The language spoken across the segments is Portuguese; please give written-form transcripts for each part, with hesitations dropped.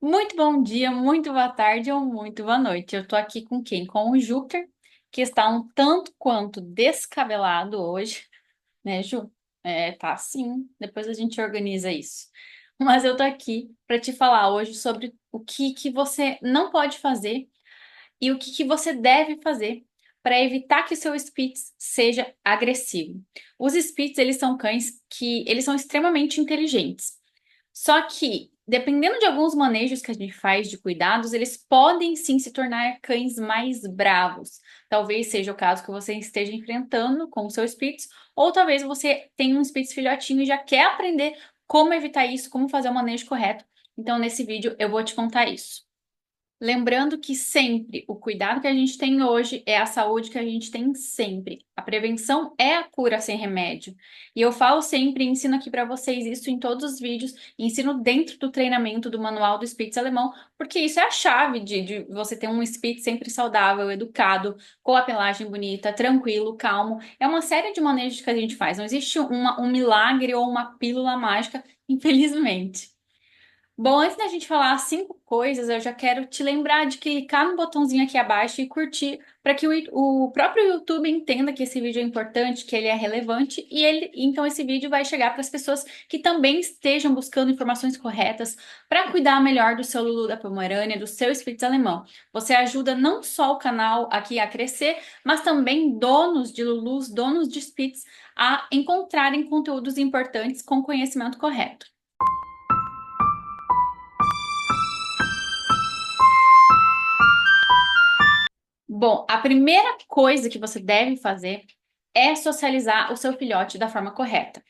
Muito bom dia, muito boa tarde ou muito boa noite. Eu tô aqui com quem? Com o Júpiter, que está um tanto quanto descabelado hoje, né, Ju? Tá assim. Depois a gente organiza isso. Mas eu tô aqui para te falar hoje sobre o que você não pode fazer e o que você deve fazer para evitar que o seu Spitz seja agressivo. Os Spitz, eles são cães que eles são extremamente inteligentes. Só que, dependendo de alguns manejos que a gente faz de cuidados, eles podem sim se tornar cães mais bravos. Talvez seja o caso que você esteja enfrentando com o seu Spitz, ou talvez você tenha um Spitz filhotinho e já quer aprender como evitar isso, como fazer o manejo correto. Então, nesse vídeo, eu vou te contar isso. Lembrando que sempre o cuidado que a gente tem hoje é a saúde que a gente tem sempre. A prevenção é a cura sem remédio. E eu falo sempre, ensino aqui para vocês isso em todos os vídeos, ensino dentro do treinamento do manual do Spitz alemão, porque isso é a chave de você ter um Spitz sempre saudável, educado, com a pelagem bonita, tranquilo, calmo. É uma série de manejos que a gente faz. Não existe um milagre ou uma pílula mágica, infelizmente. Bom, antes da gente falar as 5 coisas, eu já quero te lembrar de clicar no botãozinho aqui abaixo e curtir para que o próprio YouTube entenda que esse vídeo é importante, que ele é relevante e então esse vídeo vai chegar para as pessoas que também estejam buscando informações corretas para cuidar melhor do seu Lulu da Pomerânia, do seu Spitz alemão. Você ajuda não só o canal aqui a crescer, mas também donos de Lulus, donos de Spitz a encontrarem conteúdos importantes com conhecimento correto. Bom, a primeira coisa que você deve fazer é socializar o seu filhote da forma correta.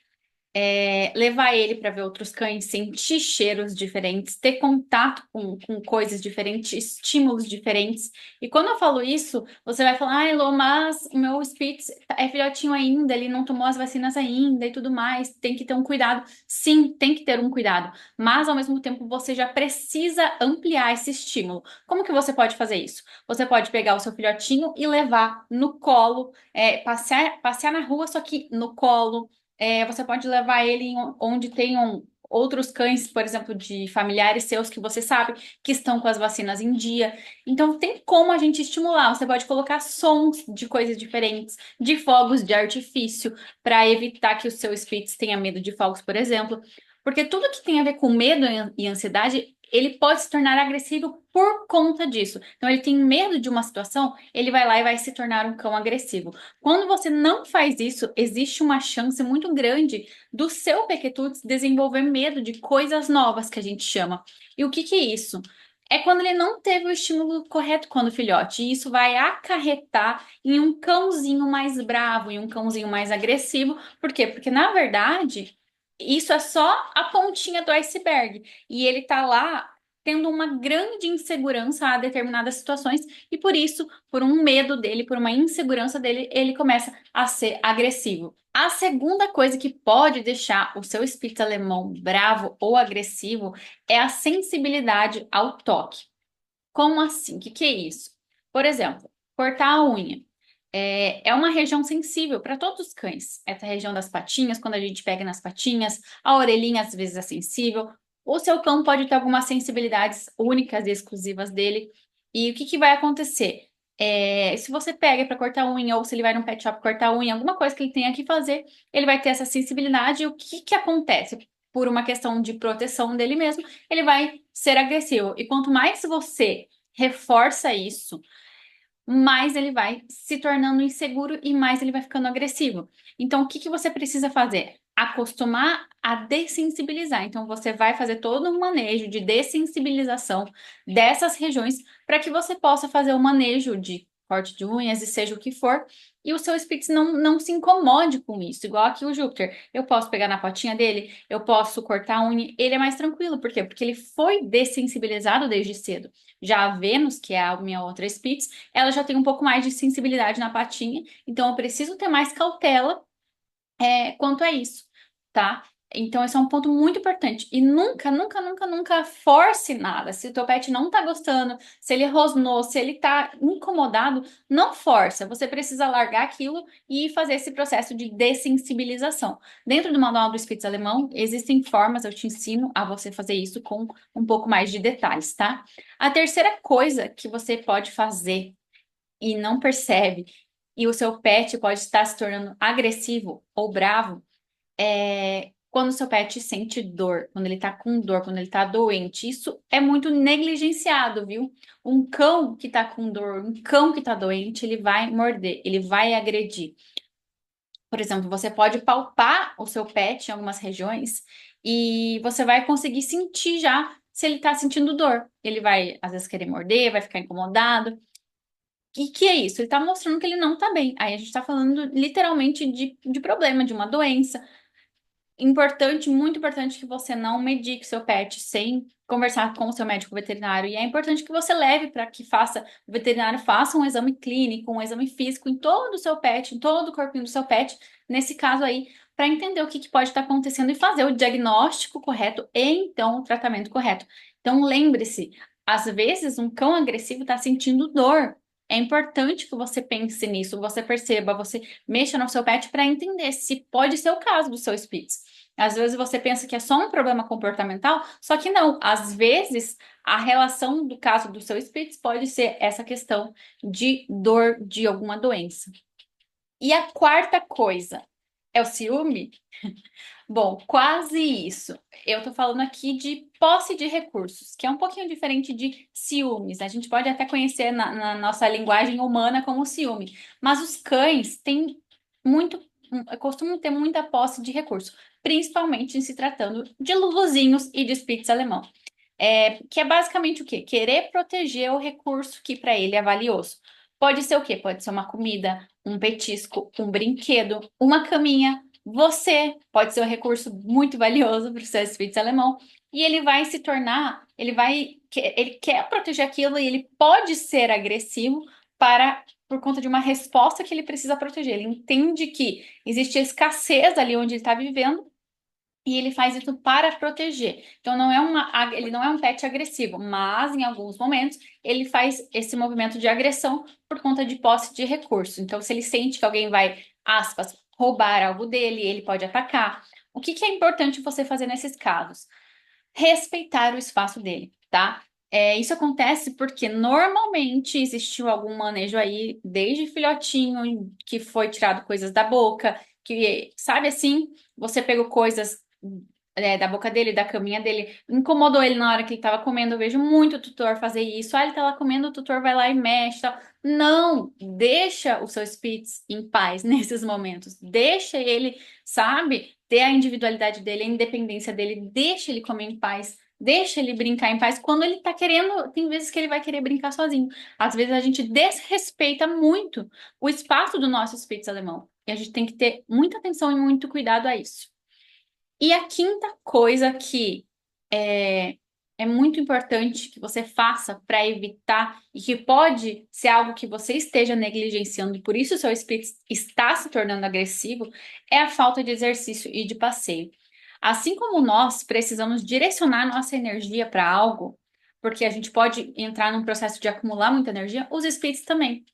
Levar ele para ver outros cães, sentir cheiros diferentes, ter contato com coisas diferentes, estímulos diferentes. E quando eu falo isso, você vai falar, ah, Elô, mas o meu Spitz é filhotinho ainda, ele não tomou as vacinas ainda e tudo mais, tem que ter um cuidado. Sim, tem que ter um cuidado, mas ao mesmo tempo você já precisa ampliar esse estímulo. Como que você pode fazer isso? Você pode pegar o seu filhotinho e levar no colo, passear na rua, só que no colo. Você pode levar ele onde tenham outros cães, por exemplo, de familiares seus que você sabe que estão com as vacinas em dia. Então, tem como a gente estimular. Você pode colocar sons de coisas diferentes, de fogos de artifício, para evitar que o seu Spitz tenha medo de fogos, por exemplo. Porque tudo que tem a ver com medo e ansiedade, ele pode se tornar agressivo por conta disso. Então, ele tem medo de uma situação, ele vai lá e vai se tornar um cão agressivo. Quando você não faz isso, existe uma chance muito grande do seu Pequetuts desenvolver medo de coisas novas, que a gente chama. E o que que é isso? É quando ele não teve o estímulo correto quando filhote. E isso vai acarretar em um cãozinho mais bravo, em um cãozinho mais agressivo. Por quê? Porque, na verdade, isso é só a pontinha do iceberg. E ele tá lá tendo uma grande insegurança a determinadas situações. E por isso, por um medo dele, por uma insegurança dele, ele começa a ser agressivo. A segunda coisa que pode deixar o seu Spitz alemão bravo ou agressivo é a sensibilidade ao toque. Como assim? O que é isso? Por exemplo, cortar a unha. É uma região sensível para todos os cães. Essa região das patinhas, quando a gente pega nas patinhas, a orelhinha às vezes é sensível. O seu cão pode ter algumas sensibilidades únicas e exclusivas dele. E o que vai acontecer? Se você pega para cortar a unha, ou se ele vai no pet shop cortar a unha, alguma coisa que ele tenha que fazer, ele vai ter essa sensibilidade. E o que acontece? Por uma questão de proteção dele mesmo, ele vai ser agressivo. E quanto mais você reforça isso, mais ele vai se tornando inseguro e mais ele vai ficando agressivo. Então, o que você precisa fazer? Acostumar a dessensibilizar. Então, você vai fazer todo um manejo de dessensibilização dessas regiões para que você possa fazer o manejo de corte de unhas e seja o que for, e o seu Spitz não se incomode com isso, igual aqui o Júpiter. Eu posso pegar na patinha dele, eu posso cortar a unha, ele é mais tranquilo. Por quê? Porque ele foi dessensibilizado desde cedo. Já a Vênus, que é a minha outra Spitz, ela já tem um pouco mais de sensibilidade na patinha, então eu preciso ter mais cautela quanto a isso, tá? Então, esse é um ponto muito importante. E nunca, nunca, nunca, nunca force nada. Se o teu pet não tá gostando, se ele rosnou, se ele tá incomodado, não força. Você precisa largar aquilo e fazer esse processo de dessensibilização. Dentro do manual do Spitz alemão, existem formas, eu te ensino a você fazer isso com um pouco mais de detalhes, tá? A terceira coisa que você pode fazer e não percebe, e o seu pet pode estar se tornando agressivo ou bravo, quando o seu pet sente dor, quando ele tá com dor, quando ele tá doente. Isso é muito negligenciado, viu? Um cão que tá com dor, um cão que tá doente, ele vai morder, ele vai agredir. Por exemplo, você pode palpar o seu pet em algumas regiões e você vai conseguir sentir já se ele tá sentindo dor. Ele vai, às vezes, querer morder, vai ficar incomodado. E que é isso? Ele tá mostrando que ele não tá bem. Aí a gente tá falando literalmente de problema, de uma doença. Importante, muito importante que você não medique seu pet sem conversar com o seu médico veterinário. E é importante que você leve para que o veterinário faça um exame clínico, um exame físico em todo o seu pet, em todo o corpinho do seu pet, nesse caso aí, para entender o que pode estar acontecendo e fazer o diagnóstico correto e então o tratamento correto. Então lembre-se, às vezes um cão agressivo está sentindo dor. É importante que você pense nisso, você perceba, você mexa no seu pet para entender se pode ser o caso do seu Spitz. Às vezes você pensa que é só um problema comportamental, só que não. Às vezes a relação do caso do seu Spitz pode ser essa questão de dor de alguma doença. E a quarta coisa é o ciúme? Bom, quase isso. Eu tô falando aqui de posse de recursos, que é um pouquinho diferente de ciúmes. A gente pode até conhecer na nossa linguagem humana como ciúme, mas os cães têm muito, costumam ter muita posse de recursos, principalmente em se tratando de Luluzinhos e de Spitz alemão. Que é basicamente o quê? Querer proteger o recurso que para ele é valioso. Pode ser o quê? Pode ser uma comida, um petisco, um brinquedo, uma caminha. Você pode ser um recurso muito valioso para o seu Spitz alemão e ele vai se tornar, ele quer proteger aquilo e ele pode ser agressivo por conta de uma resposta que ele precisa proteger. Ele entende que existe escassez ali onde ele está vivendo e ele faz isso para proteger. Então, ele não é um pet agressivo, mas em alguns momentos ele faz esse movimento de agressão por conta de posse de recurso. Então, se ele sente que alguém vai, aspas, roubar algo dele, ele pode atacar. O que que é importante você fazer nesses casos? Respeitar o espaço dele, tá? Isso acontece porque normalmente existiu algum manejo aí, desde filhotinho, que foi tirado coisas da boca, que, sabe assim, você pegou coisas da boca dele, da caminha dele, incomodou ele na hora que ele estava comendo. Eu vejo muito tutor fazer isso. Ah, ele tá lá comendo, o tutor vai lá e mexe, tal. Não, deixa o seu Spitz em paz nesses momentos. Deixa ele, sabe, ter a individualidade dele, a independência dele. Deixa ele comer em paz. Deixa ele brincar em paz. Quando ele tá querendo, tem vezes que ele vai querer brincar sozinho. Às vezes a gente desrespeita muito o espaço do nosso Spitz alemão. E a gente tem que ter muita atenção e muito cuidado a isso. E a quinta coisa que é, é muito importante que você faça para evitar e que pode ser algo que você esteja negligenciando e por isso o seu espírito está se tornando agressivo é a falta de exercício e de passeio. Assim como nós precisamos direcionar nossa energia para algo, porque a gente pode entrar num processo de acumular muita energia, os espíritos também.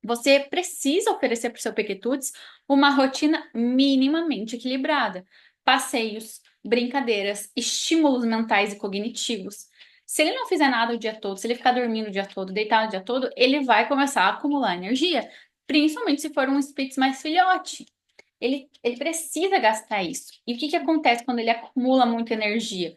Você precisa oferecer para o seu Pequetuts uma rotina minimamente equilibrada. Passeios, brincadeiras, estímulos mentais e cognitivos. Se ele não fizer nada o dia todo, se ele ficar dormindo o dia todo, deitado o dia todo, ele vai começar a acumular energia, principalmente se for um Spitz mais filhote. Ele precisa gastar isso. E o que que acontece quando ele acumula muita energia?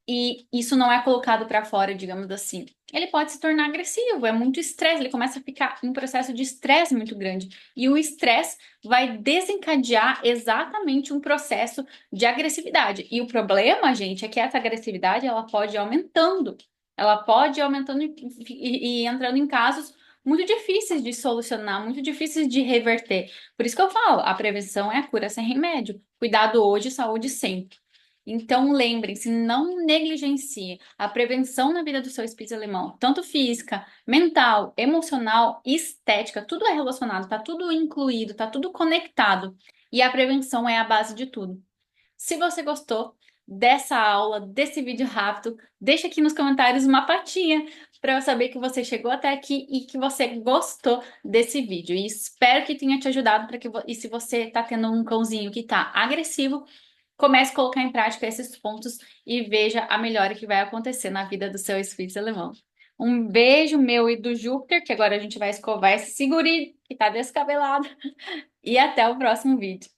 E isso não é colocado para fora, digamos assim. Ele pode se tornar agressivo, é muito estresse, ele começa a ficar em um processo de estresse muito grande. E o estresse vai desencadear exatamente um processo de agressividade. E o problema, gente, é que essa agressividade ela pode ir aumentando. Ela pode ir aumentando e entrando em casos muito difíceis de solucionar, muito difíceis de reverter. Por isso que eu falo, a prevenção é a cura sem remédio. Cuidado hoje, saúde sempre. Então, lembrem-se, não negligencie a prevenção na vida do seu Spitz alemão, tanto física, mental, emocional, estética, tudo é relacionado, tá tudo incluído, tá tudo conectado. E a prevenção é a base de tudo. Se você gostou dessa aula, desse vídeo rápido, deixa aqui nos comentários uma patinha para eu saber que você chegou até aqui e que você gostou desse vídeo. E espero que tenha te ajudado para e se você está tendo um cãozinho que está agressivo, comece a colocar em prática esses pontos e veja a melhora que vai acontecer na vida do seu Spitz alemão. Um beijo meu e do Júpiter, que agora a gente vai escovar esse guri que tá descabelado. E até o próximo vídeo.